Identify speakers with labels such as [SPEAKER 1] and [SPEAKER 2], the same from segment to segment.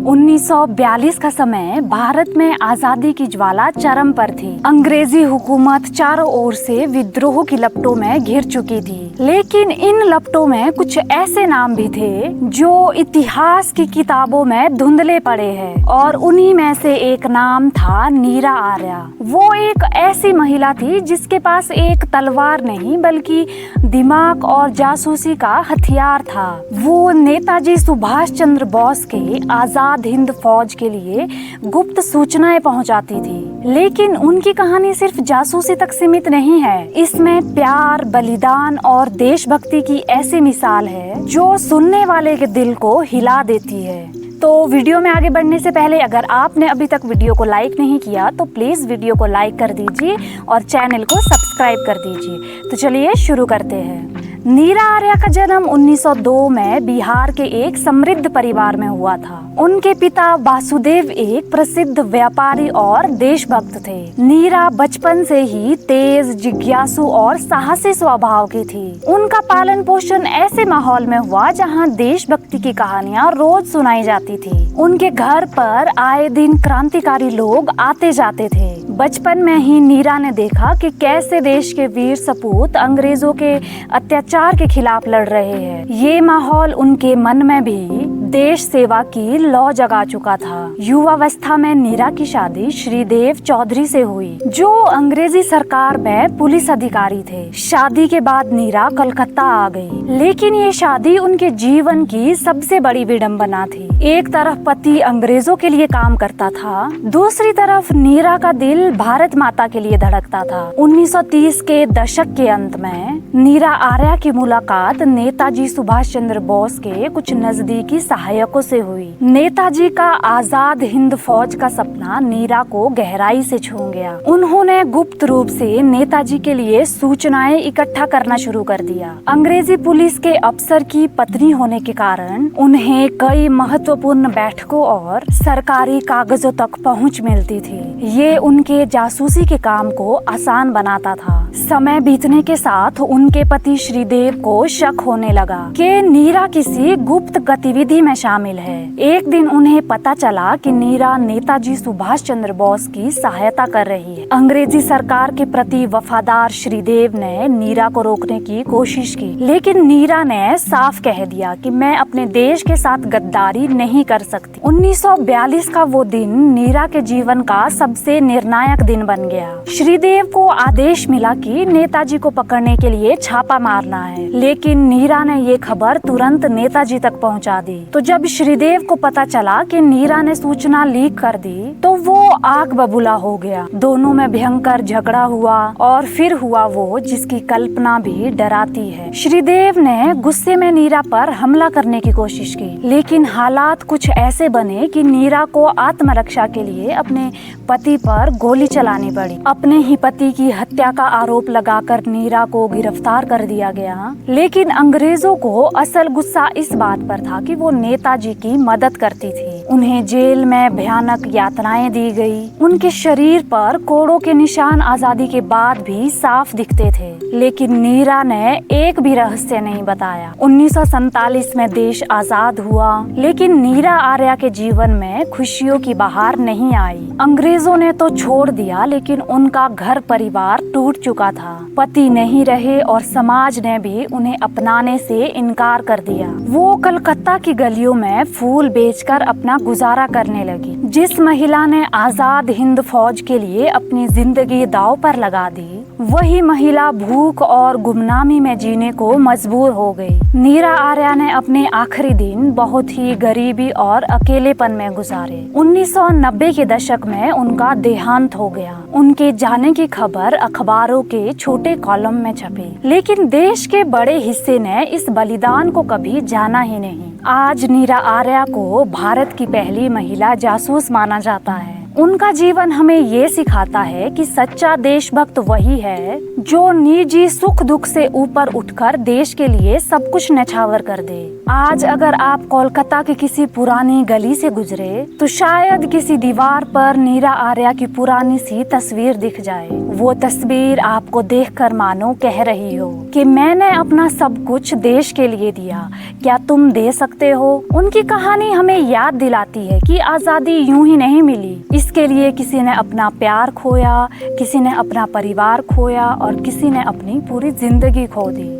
[SPEAKER 1] 1942 का समय भारत में आजादी की ज्वाला चरम पर थी। अंग्रेजी हुकूमत चारों ओर से विद्रोह की लपटों में घिर चुकी थी, लेकिन इन लपटों में कुछ ऐसे नाम भी थे जो इतिहास की किताबों में धुंधले पड़े हैं, और उन्हीं में से एक नाम था नीरा आर्या। वो एक ऐसी महिला थी जिसके पास एक तलवार नहीं बल्कि दिमाग और जासूसी का हथियार था। वो नेताजी सुभाष चंद्र बोस के आजाद हिंद फौज के लिए गुप्त सूचनाएं पहुंचाती थी। लेकिन उनकी कहानी सिर्फ जासूसी तक सीमित नहीं है। इसमें प्यार, बलिदान और देशभक्ति की ऐसी मिसाल है जो सुनने वाले के दिल को हिला देती है। तो वीडियो में आगे बढ़ने से पहले अगर आपने अभी तक वीडियो को लाइक नहीं किया तो प्लीज वीडियो को लाइक कर दीजिए और चैनल को सब्सक्राइब कर दीजिए। तो चलिए शुरू करते हैं। नीरा आर्या का जन्म 1902 में बिहार के एक समृद्ध परिवार में हुआ था। उनके पिता वासुदेव एक प्रसिद्ध व्यापारी और देशभक्त थे। नीरा बचपन से ही तेज, जिज्ञासु और साहसी स्वभाव की थी। उनका पालन पोषण ऐसे माहौल में हुआ जहां देशभक्ति की कहानियां रोज सुनाई जाती थी। उनके घर पर आए दिन क्रांतिकारी लोग आते जाते थे। बचपन में ही नीरा ने देखा कि कैसे देश के वीर सपूत अंग्रेजों के अत्याचार के खिलाफ लड़ रहे हैं। ये माहौल उनके मन में भी देश सेवा की लौ जगा चुका था। युवावस्था में नीरा की शादी श्रीदेव चौधरी से हुई, जो अंग्रेजी सरकार में पुलिस अधिकारी थे। शादी के बाद नीरा कलकत्ता आ गई, लेकिन ये शादी उनके जीवन की सबसे बड़ी विडंबना थी। एक तरफ पति अंग्रेजों के लिए काम करता था, दूसरी तरफ नीरा का दिल भारत माता के लिए धड़कता था। 1930 के दशक के अंत में नीरा आर्या की मुलाकात नेताजी सुभाष चंद्र बोस के कुछ नजदीकी सहायकों से हुई। नेताजी का आजाद हिंद फौज का सपना नीरा को गहराई से छू गया। उन्होंने गुप्त रूप से नेताजी के लिए सूचनाएं इकट्ठा करना शुरू कर दिया। अंग्रेजी पुलिस के अफसर की पत्नी होने के कारण उन्हें कई महत्वपूर्ण बैठकों और सरकारी कागजों तक पहुंच मिलती थी। ये उनके जासूसी के काम को आसान बनाता था। समय बीतने के साथ उनके पति श्रीदेव को शक होने लगा कि नीरा किसी गुप्त गतिविधि में शामिल है। एक दिन उन्हें पता चला कि नीरा नेताजी सुभाष चंद्र बोस की सहायता कर रही है। अंग्रेजी सरकार के प्रति वफादार श्रीदेव ने नीरा को रोकने की कोशिश की, लेकिन नीरा ने साफ कह दिया कि मैं अपने देश के साथ गद्दारी नहीं कर सकती। 1942 का वो दिन नीरा के जीवन का सबसे निर्णायक दिन बन गया। श्रीदेव को आदेश मिला कि नेताजी को पकड़ने के लिए छापा मारना है, लेकिन नीरा ने ये खबर तुरंत नेताजी तक पहुंचा दी। तो जब श्रीदेव को पता चला कि नीरा ने सूचना लीक कर दी तो वो आग बबूला हो गया। दोनों में भयंकर झगड़ा हुआ और फिर हुआ वो जिसकी कल्पना भी डराती है। श्रीदेव ने गुस्से में नीरा पर हमला करने की कोशिश की, लेकिन हालात कुछ ऐसे बने कि नीरा को आत्मरक्षा के लिए अपने पति पर गोली चलानी पड़ी। अपने ही पति की हत्या का आरोप लगाकर नीरा को गिरफ्तार कर दिया गया, लेकिन अंग्रेजों को असल गुस्सा इस बात पर था कि वो नेताजी की मदद करती थी। उन्हें जेल में भयानक यातनाएं दी गई। उनके शरीर पर कोड़ों के निशान आजादी के बाद भी साफ दिखते थे, लेकिन नीरा ने एक भी रहस्य नहीं बताया। 1947 में देश आजाद हुआ, लेकिन नीरा आर्या के जीवन में खुशियों की बहार नहीं आई। अंग्रेजों ने तो छोड़ दिया, लेकिन उनका घर परिवार टूट चुका था। पति नहीं रहे और समाज ने भी उन्हें अपनाने से इनकार कर दिया। वो कलकत्ता की गलियों में फूल बेचकर अपना गुजारा करने लगी। जिस महिला ने आजाद हिंद फौज के लिए अपनी जिंदगी दांव पर लगा दी, वही महिला भूख और गुमनामी में जीने को मजबूर हो गई। नीरा आर्या ने अपने आखिरी दिन बहुत ही गरीबी और अकेलेपन में गुजारे। 1990 के दशक में उनका देहांत हो गया। उनके जाने की खबर अखबारों के छोटे कॉलम में छपी, लेकिन देश के बड़े हिस्से ने इस बलिदान को कभी जाना ही नहीं। आज नीरा आर्या को भारत की पहली महिला जासूस माना जाता है। उनका जीवन हमें ये सिखाता है कि सच्चा देशभक्त वही है जो निजी सुख दुख से ऊपर उठकर देश के लिए सब कुछ न्यौछावर कर दे। आज अगर आप कोलकाता की किसी पुरानी गली से गुजरे तो शायद किसी दीवार पर नीरा आर्या की पुरानी सी तस्वीर दिख जाए। वो तस्वीर आपको देखकर मानो कह रही हो कि मैंने अपना सब कुछ देश के लिए दिया, क्या तुम दे सकते हो। उनकी कहानी हमें याद दिलाती है कि आज़ादी यूं ही नहीं मिली। इसके लिए किसी ने अपना प्यार खोया, किसी ने अपना परिवार खोया और किसी ने अपनी पूरी जिंदगी खो दी।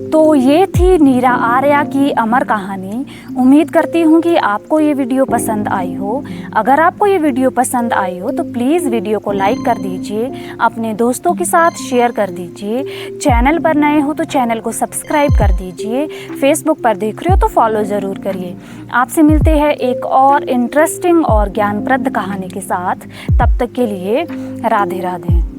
[SPEAKER 1] तो ये थी नीरा आर्या की अमर कहानी। उम्मीद करती हूँ कि आपको ये वीडियो पसंद आई हो। अगर आपको ये वीडियो पसंद आई हो तो प्लीज़ वीडियो को लाइक कर दीजिए, अपने दोस्तों के साथ शेयर कर दीजिए। चैनल पर नए हो तो चैनल को सब्सक्राइब कर दीजिए। फेसबुक पर देख रहे हो तो फॉलो ज़रूर करिए। आपसे मिलते हैं एक और इंटरेस्टिंग और ज्ञानप्रद कहानी के साथ। तब तक के लिए राधे राधे।